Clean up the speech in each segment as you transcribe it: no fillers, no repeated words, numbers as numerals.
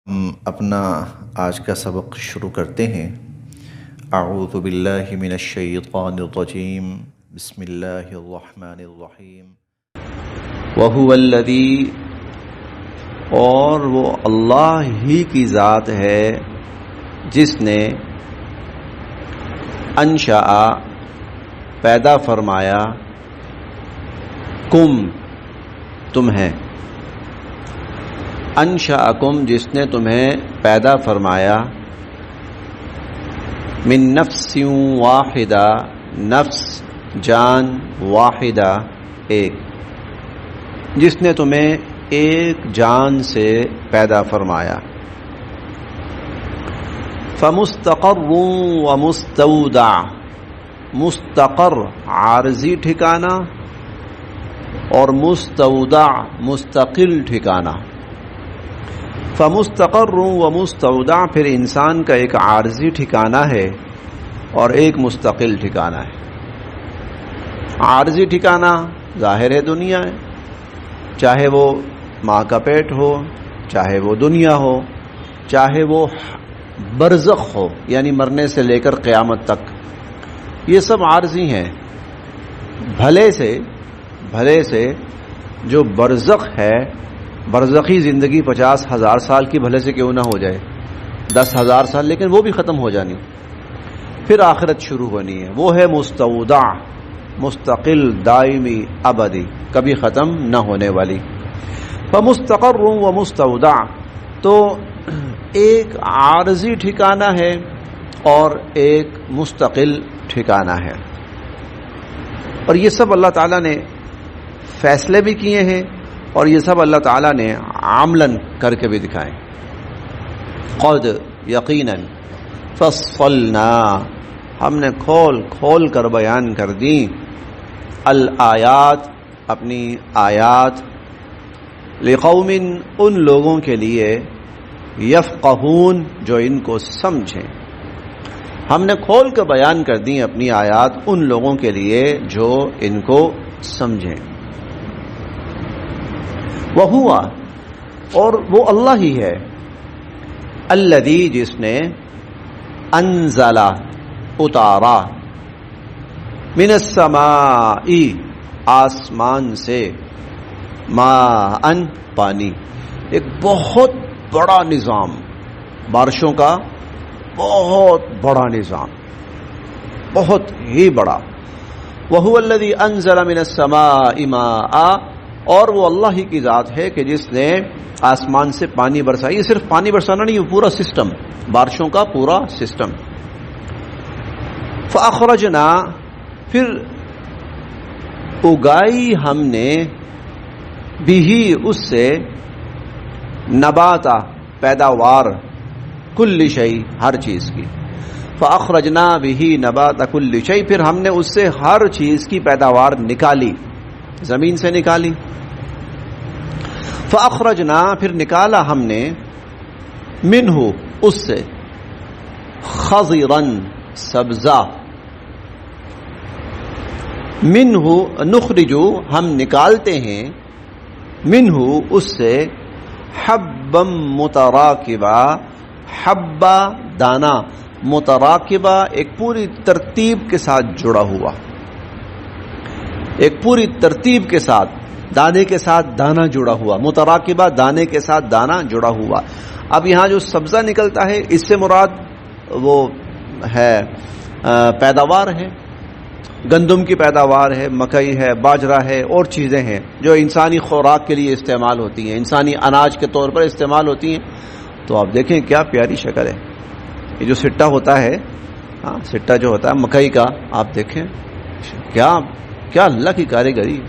ہم اپنا آج کا سبق شروع کرتے ہیں۔ اعوذ باللہ من الشیطان الرجیم، بسم اللہ الرحمن الرحیم۔ وَهُوَ الَّذِي، اور وہ اللہ ہی کی ذات ہے جس نے انشاء پیدا فرمایا، کم تمہیں، انشأکم جس نے تمہیں پیدا فرمایا، من نفس واحدہ، نفس جان، واحدہ ایک، جس نے تمہیں ایک جان سے پیدا فرمایا۔ فمستقر ومستودع، مستقر عارضی ٹھکانہ اور مستودع مستقل ٹھکانہ۔ فمستقر و مستودع، پھر انسان کا ایک عارضی ٹھکانہ ہے اور ایک مستقل ٹھکانہ ہے۔ عارضی ٹھکانہ ظاہر ہے دنیا ہے، چاہے وہ ماں کا پیٹ ہو، چاہے وہ دنیا ہو، چاہے وہ برزخ ہو یعنی مرنے سے لے کر قیامت تک، یہ سب عارضی ہیں۔ بھلے سے جو برزخ ہے، برزخی زندگی 50,000 سال کی بھلے سے کیوں نہ ہو جائے، 10,000 سال، لیکن وہ بھی ختم ہو جانی، پھر آخرت شروع ہونی ہے، وہ ہے مستودع، مستقل، دائمی، ابدی، کبھی ختم نہ ہونے والی۔ فمستقر و مستودع، تو ایک عارضی ٹھکانہ ہے اور ایک مستقل ٹھکانہ ہے، اور یہ سب اللہ تعالیٰ نے فیصلے بھی کیے ہیں اور یہ سب اللہ تعالیٰ نے عملاً کر کے بھی دکھائے۔ قد، یقیناً، فصلنا، ہم نے کھول کر بیان کر دی، الآیات، اپنی آیات، لقوم، ان لوگوں کے لیے، یفقہون، جو ان کو سمجھیں۔ ہم نے کھول کر بیان کر دی اپنی آیات ان لوگوں کے لیے جو ان کو سمجھیں۔ وَهُوَ، اور وہ اللہ ہی ہے، الذی، جس نے انزل، اتارا، من السماء، آسمان سے، ماء، پانی، ایک بہت بڑا نظام، بارشوں کا بہت بڑا نظام، بہت ہی بڑا۔ وَهُوَ الَّذِي أَنزَلَ مِنَ السَّمَاءِ مَاءً، اور وہ اللہ ہی کی ذات ہے کہ جس نے آسمان سے پانی برسایا۔ یہ صرف پانی برسانا نہیں، یہ پورا سسٹم، بارشوں کا پورا سسٹم۔ فَأَخْرَجْنَا، پھر اگائی ہم نے، بھی اس سے، نباتا، پیداوار، کل شیء، ہر چیز کی۔ فَأَخْرَجْنَا بِهِ نَبَاتَ كُلِّ شَيْءٍ، پھر ہم نے اس سے ہر چیز کی پیداوار نکالی، زمین سے نکالی۔ فَأَخْرَجْنَا، پھر نکالا ہم نے، مِنْهُ، اس سے، خَضِرًا، سبزہ، مِنْهُ، نُخْرِجُ، ہم نکالتے ہیں، مِنْهُ، اس سے، حَبًّا مُتَرَاكِبًا، حبہ، دانا، متراکبہ، ایک پوری ترتیب کے ساتھ جڑا ہوا، ایک پوری ترتیب کے ساتھ، دانے کے ساتھ دانا جڑا ہوا، متراکبہ، دانے کے ساتھ دانا جڑا ہوا۔ اب یہاں جو سبزہ نکلتا ہے اس سے مراد وہ ہے پیداوار ہے، گندم کی پیداوار ہے، مکئی ہے، باجرہ ہے، اور چیزیں ہیں جو انسانی خوراک کے لیے استعمال ہوتی ہیں، انسانی اناج کے طور پر استعمال ہوتی ہیں۔ تو آپ دیکھیں کیا پیاری شکل ہے، یہ جو سٹا ہوتا ہے، سٹا جو ہوتا ہے مکئی کا، آپ دیکھیں کیا اللہ کی کاریگری،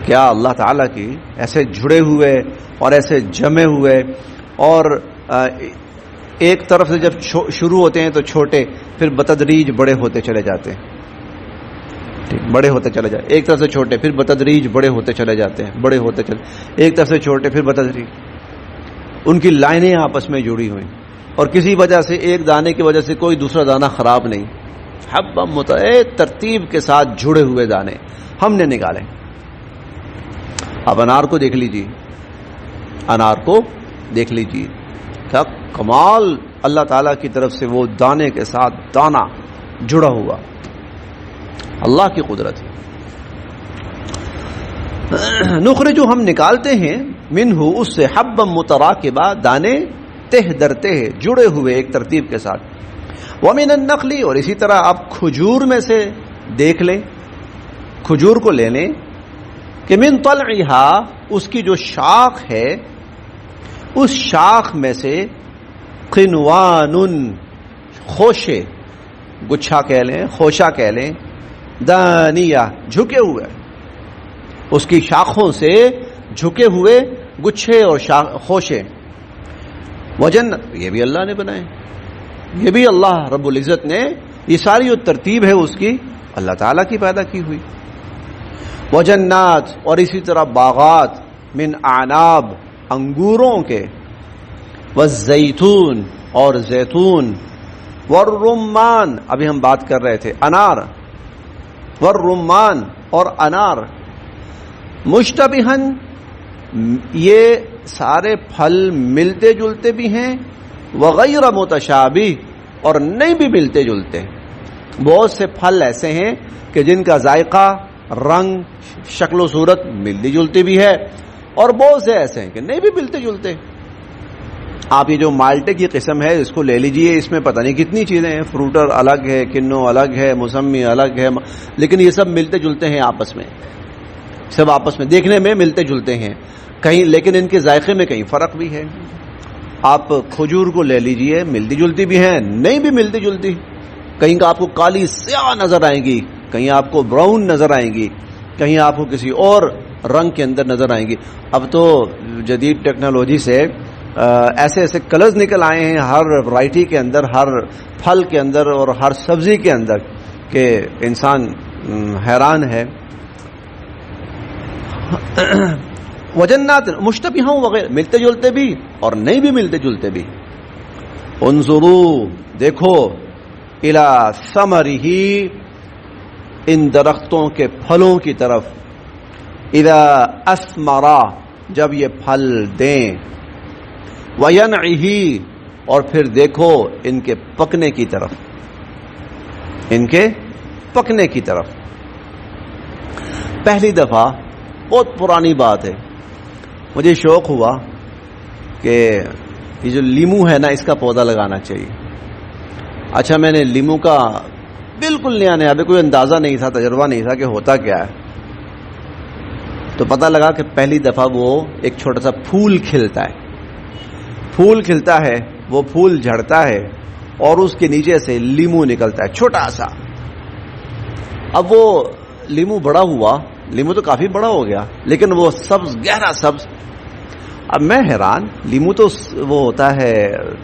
کیا اللہ تعالیٰ کی، ایسے جڑے ہوئے اور ایسے جمے ہوئے، اور ایک طرف سے جب شروع ہوتے ہیں تو چھوٹے، پھر بتدریج بڑے ہوتے چلے جاتے ہیں، بڑے ہوتے چلے جاتے، ایک طرف سے چھوٹے، پھر بتدریج بڑے ہوتے چلے جاتے ہیں، بڑے ہوتے چلے، ایک طرف سے چھوٹے، پھر بتدریج، ان کی لائنیں آپس میں جڑی ہوئی، اور کسی وجہ سے، ایک دانے کی وجہ سے کوئی دوسرا دانہ خراب نہیں، حبہ ترتیب کے ساتھ جڑے ہوئے دانے ہم نے نکالے۔ اب انار کو دیکھ لیجیے، انار کو دیکھ لیجیے کیا کمال اللہ تعالیٰ کی طرف سے وہ دانے کے ساتھ دانا جڑا ہوا، اللہ کی قدرت ہے۔ نخرج ہم نکالتے ہیں منہ اس سے حبا متراکبا دانے تہ در تہ جڑے ہوئے ایک ترتیب کے ساتھ، ومن النخل اور اسی طرح آپ کھجور میں سے دیکھ لیں، کھجور کو لے لیں کہ من طلعها اس کی جو شاخ ہے اس شاخ میں سے قنوان خوشے، گچھا کہہ لیں خوشہ کہہ لیں، دانیہ جھکے ہوئے، اس کی شاخوں سے جھکے ہوئے گچھے اور خوشے، وجنت یہ بھی اللہ نے بنائے، یہ بھی اللہ رب العزت نے، یہ ساری جو ترتیب ہے اس کی اللہ تعالیٰ کی پیدا کی ہوئی، وجنات اور اسی طرح باغات من اعناب انگوروں کے، والزیتون اور زیتون، والرمان ابھی ہم بات کر رہے تھے انار، والرمان اور انار، مشتبہن یہ سارے پھل ملتے جلتے بھی ہیں، وغیر متشابہ اور نہیں بھی ملتے جلتے، بہت سے پھل ایسے ہیں کہ جن کا ذائقہ، رنگ، شکل و صورت ملتی جلتی بھی ہے، اور بہت سے ایسے ہیں کہ نہیں بھی ملتے جلتے۔ آپ یہ جو مالٹے کی قسم ہے اس کو لے لیجئے، اس میں پتہ نہیں کتنی چیزیں ہیں، فروٹر الگ ہے، کنو الگ ہے، موسمی الگ ہے، لیکن یہ سب ملتے جلتے ہیں آپس میں، سب آپس میں دیکھنے میں ملتے جلتے ہیں کہیں، لیکن ان کے ذائقے میں کہیں فرق بھی ہے۔ آپ کھجور کو لے لیجئے، ملتی جلتی بھی ہیں، نہیں بھی ملتی جلتی، کہیں کا آپ کو کالی سیاہ نظر آئیں گی، کہیں آپ کو براؤن نظر آئیں گی، کہیں آپ کو کسی اور رنگ کے اندر نظر آئیں گی۔ اب تو جدید ٹیکنالوجی سے ایسے ایسے کلرز نکل آئے ہیں ہر ورائٹی کے اندر، ہر پھل کے اندر اور ہر سبزی کے اندر کہ انسان حیران ہے۔ وجنات مشتبہ وغیرہ ملتے جلتے بھی اور نہیں بھی ملتے جلتے بھی۔ انظروا دیکھو، الی ثمرہ ان درختوں کے پھلوں کی طرف، اذا اثمرا جب یہ پھل دیں، وینعہ اور پھر دیکھو ان کے پکنے کی طرف، ان کے پکنے کی طرف۔ پہلی دفعہ بہت پرانی بات ہے، مجھے شوق ہوا کہ یہ جو لیمو ہے نا اس کا پودا لگانا چاہیے۔ اچھا میں نے لیمو کا بالکل نیا ابھی کوئی اندازہ نہیں تھا، تجربہ نہیں تھا کہ ہوتا کیا ہے، تو پتہ لگا کہ پہلی دفعہ وہ ایک چھوٹا سا پھول کھلتا ہے، پھول کھلتا ہے، وہ پھول جھڑتا ہے اور اس کے نیچے سے لیمو نکلتا ہے چھوٹا سا۔ اب وہ لیمو بڑا ہوا، لیمو تو کافی بڑا ہو گیا لیکن وہ سبز، گہرا سبز۔ اب میں حیران، لیمو تو وہ ہوتا ہے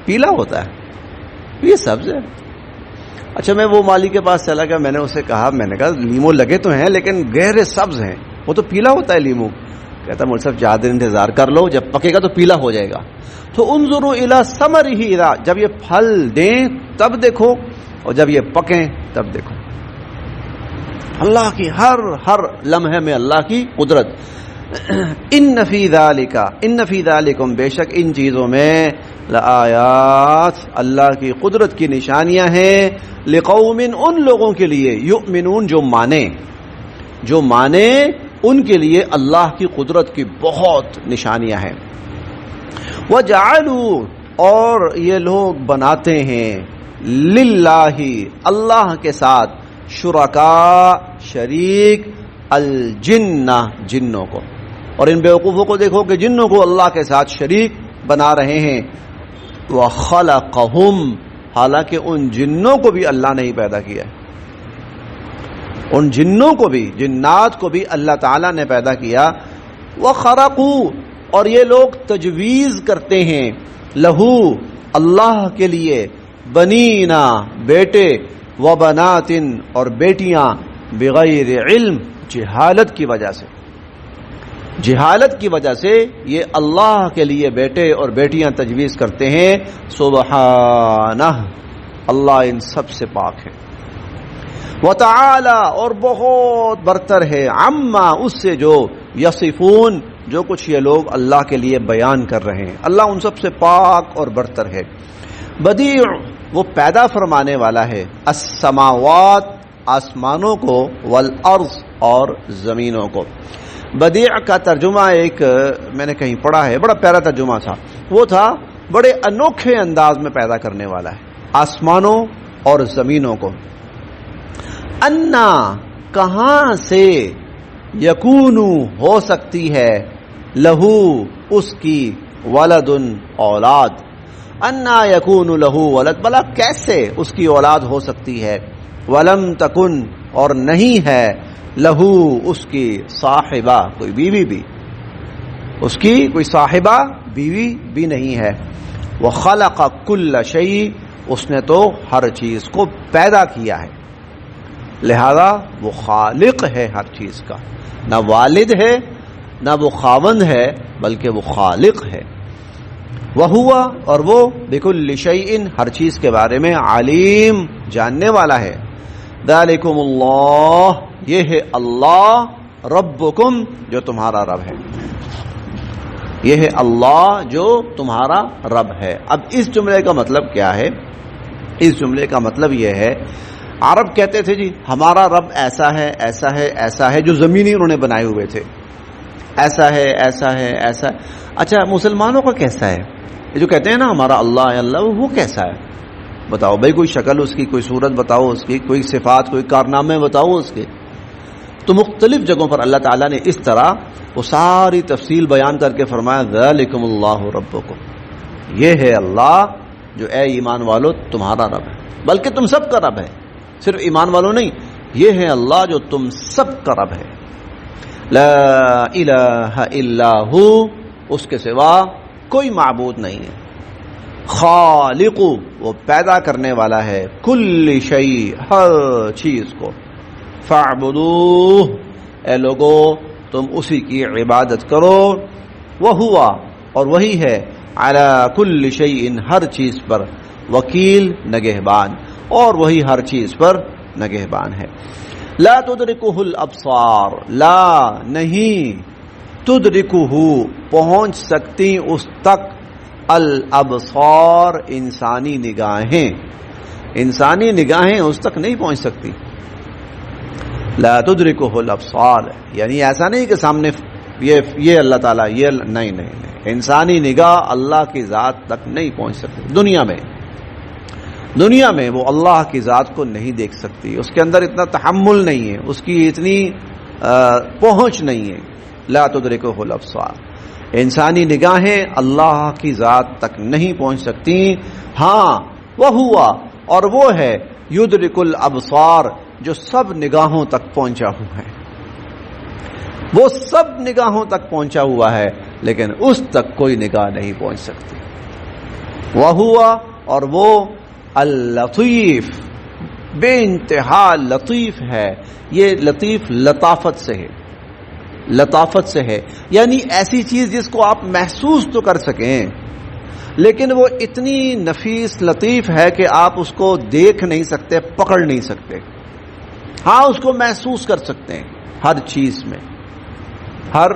پیلا ہوتا ہے، یہ سبز ہے۔ اچھا میں وہ مالی کے پاس چلا گیا، میں نے اسے کہا، میں نے کہا لیمو لگے تو ہیں لیکن گہرے سبز ہیں، وہ تو پیلا ہوتا ہے لیمو۔ کہتا مول صاحب زیادہ انتظار کر لو، جب پکے گا تو پیلا ہو جائے گا۔ تو انظروا الی ثمرہ اذا جب یہ پھل دیں تب دیکھو، اور جب یہ پکیں تب دیکھو۔ اللہ کی ہر لمحے میں اللہ کی قدرت۔ ان فی ذالکم بے شک ان چیزوں میں لآیات اللہ کی قدرت کی نشانیاں ہیں، لقوم ان لوگوں کے لیے، یؤمنون جو مانے ان کے لیے اللہ کی قدرت کی بہت نشانیاں ہیں۔ وجعلوا اور یہ لوگ بناتے ہیں، للہ اللہ کے ساتھ، شرکاء شریک، الجن جنوں کو، اور ان بیوقوفوں کو دیکھو کہ جنوں کو اللہ کے ساتھ شریک بنا رہے ہیں۔ وخلقہم حالانکہ ان جنوں کو بھی اللہ نے ہی پیدا کیا ہے، ان جنوں کو بھی، جنات کو بھی اللہ تعالیٰ نے پیدا کیا۔ وخرقوا اور یہ لوگ تجویز کرتے ہیں، لہو اللہ کے لیے، بنینا بیٹے، وبنات اور بیٹیاں، بغیر علم جہالت کی وجہ سے، جہالت کی وجہ سے یہ اللہ کے لیے بیٹے اور بیٹیاں تجویز کرتے ہیں۔ سبحانہ اللہ ان سب سے پاک ہے، وتعالی اور بہت برتر ہے، عما اس سے جو یصفون جو کچھ یہ لوگ اللہ کے لیے بیان کر رہے ہیں، اللہ ان سب سے پاک اور برتر ہے۔ بدیع وہ پیدا فرمانے والا ہے، السماوات آسمانوں کو، والارض اور زمینوں کو۔ بدیع کا ترجمہ ایک میں نے کہیں پڑھا ہے، بڑا پیارا ترجمہ تھا، وہ تھا بڑے انوکھے انداز میں پیدا کرنے والا ہے آسمانوں اور زمینوں کو۔ انا کہاں سے، یکون ہو سکتی ہے، لہو اس کی، ولد اولاد، انا یکون لہو ولد، بلا کیسے اس کی اولاد ہو سکتی ہے، ولم تکن اور نہیں ہے، لہو اس کی، صاحبہ کوئی بیوی بھی، اس کی کوئی صاحبہ بیوی بھی نہیں ہے۔ وخلق کل شیء، اس نے تو ہر چیز کو پیدا کیا ہے، لہذا وہ خالق ہے ہر چیز کا، نہ والد ہے نہ وہ خاوند ہے، بلکہ وہ خالق ہے۔ وہو اور وہ بکل شیء ہر چیز کے بارے میں علیم جاننے والا ہے۔ ذالکم اللہ، یہ ہے اللہ، ربکم جو تمہارا رب ہے، یہ ہے اللہ جو تمہارا رب ہے۔ اب اس جملے کا مطلب کیا ہے؟ اس جملے کا مطلب یہ ہے، عرب کہتے تھے جی ہمارا رب ایسا ہے ایسا ہے ایسا ہے، جو زمینی انہوں نے بنائے ہوئے تھے، ایسا ہے ایسا ہے ایسا ہے۔ اچھا مسلمانوں کا کیسا ہے؟ یہ جو کہتے ہیں نا ہمارا اللہ ہے اللہ، وہ کیسا ہے بتاؤ بھائی، کوئی شکل اس کی، کوئی صورت بتاؤ اس کی، کوئی صفات، کوئی کارنامے بتاؤ اس کے۔ تو مختلف جگہوں پر اللہ تعالیٰ نے اس طرح وہ ساری تفصیل بیان کر کے فرمایا ذالکم اللہ ربکم، یہ ہے اللہ جو اے ایمان والو تمہارا رب ہے، بلکہ تم سب کا رب ہے، صرف ایمان والوں نہیں، یہ ہے اللہ جو تم سب کا رب ہے۔ لا الہ الا ہو، اس کے سوا کوئی معبود نہیں ہے۔ خالق وہ پیدا کرنے والا ہے، کل شیء ہر چیز کو، فاعبدوہ اے لوگو تم اسی کی عبادت کرو، وہوا اور وہی ہے، علی کل شیء ہر چیز پر، وکیل نگہبان، اور وہی ہر چیز پر نگہبان ہے۔ لا تدرکہ الابصار، لا نہیں، تدرکہ پہنچ سکتی اس تک، الابصار انسانی نگاہیں، انسانی نگاہیں اس تک نہیں پہنچ سکتی۔ لا تدرکہ الابصار یعنی ایسا نہیں کہ سامنے یہ اللہ تعالیٰ، یہ نہیں نہیں نہیں، انسانی نگاہ اللہ کی ذات تک نہیں پہنچ سکتی۔ دنیا میں وہ اللہ کی ذات کو نہیں دیکھ سکتی، اس کے اندر اتنا تحمل نہیں ہے، اس کی اتنی پہنچ نہیں ہے۔ لا تدرکہ الابصار، انسانی نگاہیں اللہ کی ذات تک نہیں پہنچ سکتی۔ ہاں وہ ہوا اور وہ ہے، یدرک الابصار جو سب نگاہوں تک پہنچا ہوا ہے، وہ سب نگاہوں تک پہنچا ہوا ہے، لیکن اس تک کوئی نگاہ نہیں پہنچ سکتی۔ وہ ہوا اور وہ اللطیف، بے انتہا لطیف ہے۔ یہ لطیف لطافت سے ہے، لطافت سے ہے، یعنی ایسی چیز جس کو آپ محسوس تو کر سکیں، لیکن وہ اتنی نفیس لطیف ہے کہ آپ اس کو دیکھ نہیں سکتے، پکڑ نہیں سکتے۔ ہاں اس کو محسوس کر سکتے ہیں، ہر چیز میں، ہر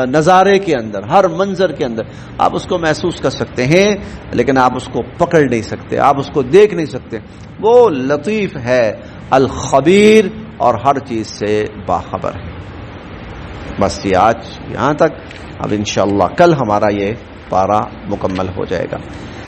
نظارے کے اندر، ہر منظر کے اندر آپ اس کو محسوس کر سکتے ہیں، لیکن آپ اس کو پکڑ نہیں سکتے، آپ اس کو دیکھ نہیں سکتے۔ وہ لطیف ہے، الخبیر، اور ہر چیز سے باخبر ہے۔ بس یہ آج یہاں تک، اب انشاءاللہ کل ہمارا یہ پارہ مکمل ہو جائے گا۔